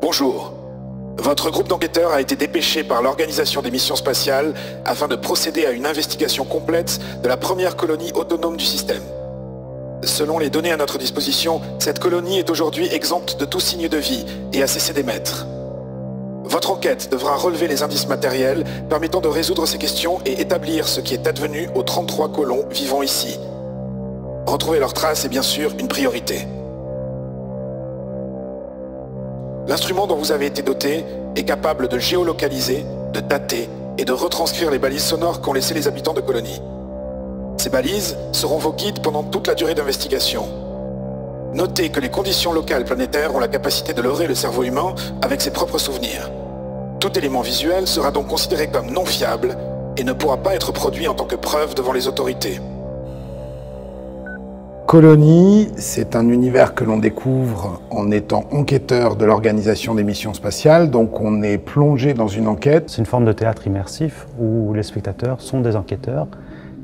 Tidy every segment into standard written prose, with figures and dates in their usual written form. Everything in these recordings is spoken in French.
Bonjour. Votre groupe d'enquêteurs a été dépêché par l'Organisation des missions spatiales afin de procéder à une investigation complète de la première colonie autonome du système. Selon les données à notre disposition, cette colonie est aujourd'hui exempte de tout signe de vie et a cessé d'émettre. Votre enquête devra relever les indices matériels permettant de résoudre ces questions et établir ce qui est advenu aux 33 colons vivant ici. Retrouver leurs traces est bien sûr une priorité. L'instrument dont vous avez été doté est capable de géolocaliser, de dater et de retranscrire les balises sonores qu'ont laissées les habitants de colonie. Ces balises seront vos guides pendant toute la durée d'investigation. Notez que les conditions locales planétaires ont la capacité de leurrer le cerveau humain avec ses propres souvenirs. Tout élément visuel sera donc considéré comme non fiable et ne pourra pas être produit en tant que preuve devant les autorités. Colonie, c'est un univers que l'on découvre en étant enquêteur de l'Organisation des missions spatiales, donc on est plongé dans une enquête. C'est une forme de théâtre immersif où les spectateurs sont des enquêteurs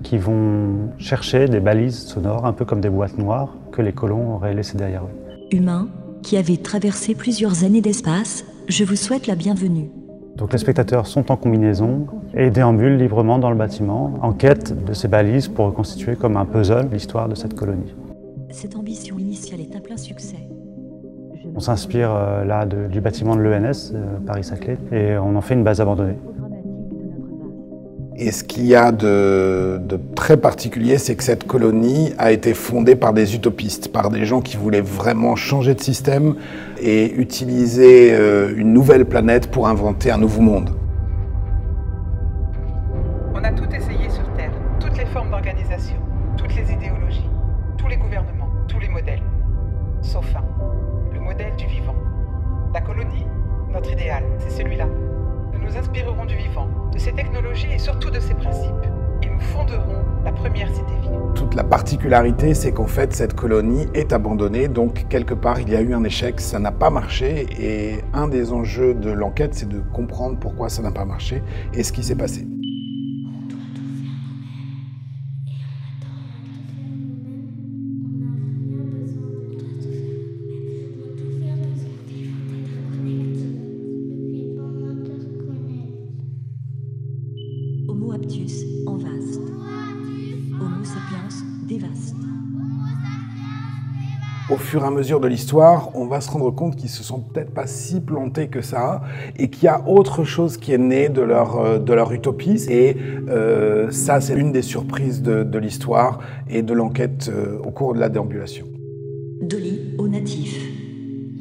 qui vont chercher des balises sonores, un peu comme des boîtes noires que les colons auraient laissées derrière eux. Humains qui avez traversé plusieurs années d'espace, je vous souhaite la bienvenue. Donc les spectateurs sont en combinaison et déambulent librement dans le bâtiment, en quête de ces balises pour reconstituer comme un puzzle l'histoire de cette colonie. Cette ambition initiale est un plein succès. On s'inspire là du bâtiment de l'ENS, Paris-Saclay, et on en fait une base abandonnée. Et ce qu'il y a de très particulier, c'est que cette colonie a été fondée par des utopistes, par des gens qui voulaient vraiment changer de système et utiliser une nouvelle planète pour inventer un nouveau monde. On a tout essayé sur Terre, toutes les formes d'organisation, toutes les idéologies, tous les gouvernements, tous les modèles. Sauf un, le modèle du vivant. La colonie, notre idéal, c'est celui-là. Nous nous inspirerons du vivant, de ses technologies et surtout de ses principes. Et nous fonderons la première cité vive. Toute la particularité, c'est qu'en fait, cette colonie est abandonnée, donc quelque part, il y a eu un échec, ça n'a pas marché, et un des enjeux de l'enquête, c'est de comprendre pourquoi ça n'a pas marché et ce qui s'est passé. Homo aptus en vaste. Homo sapiens dévaste. Au fur et à mesure de l'histoire, on va se rendre compte qu'ils se sont peut-être pas si plantés que ça et qu'il y a autre chose qui est né de leur utopie. Et ça, c'est une des surprises de l'histoire et de l'enquête au cours de la déambulation. Dolly aux natifs.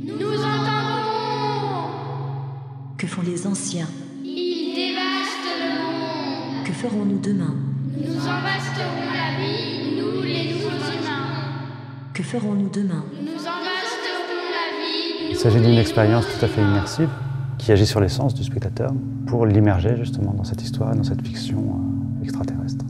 Nous entendons! Que font les anciens? Ils dévastent le monde! Que ferons-nous demain? Nous envasterons la vie, nous les nouveaux humains! Que ferons-nous demain? Nous envasterons la vie, Il s'agit d'une expérience tout à fait immersive qui agit sur les sens du spectateur pour l'immerger justement dans cette histoire, dans cette fiction extraterrestre.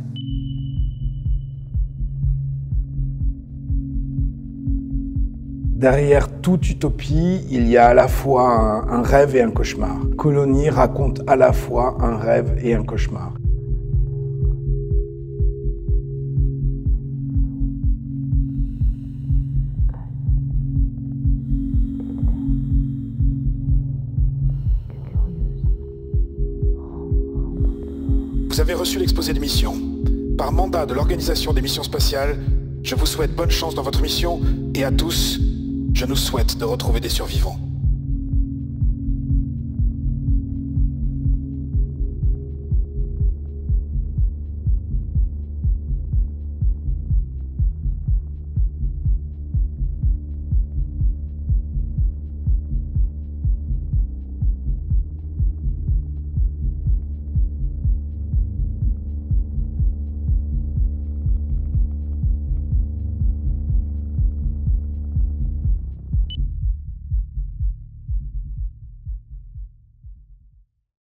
Derrière toute utopie, il y a à la fois un rêve et un cauchemar. Colonie raconte à la fois un rêve et un cauchemar. Vous avez reçu l'exposé de mission. Par mandat de l'Organisation des missions spatiales, je vous souhaite bonne chance dans votre mission et à tous, je nous souhaite de retrouver des survivants.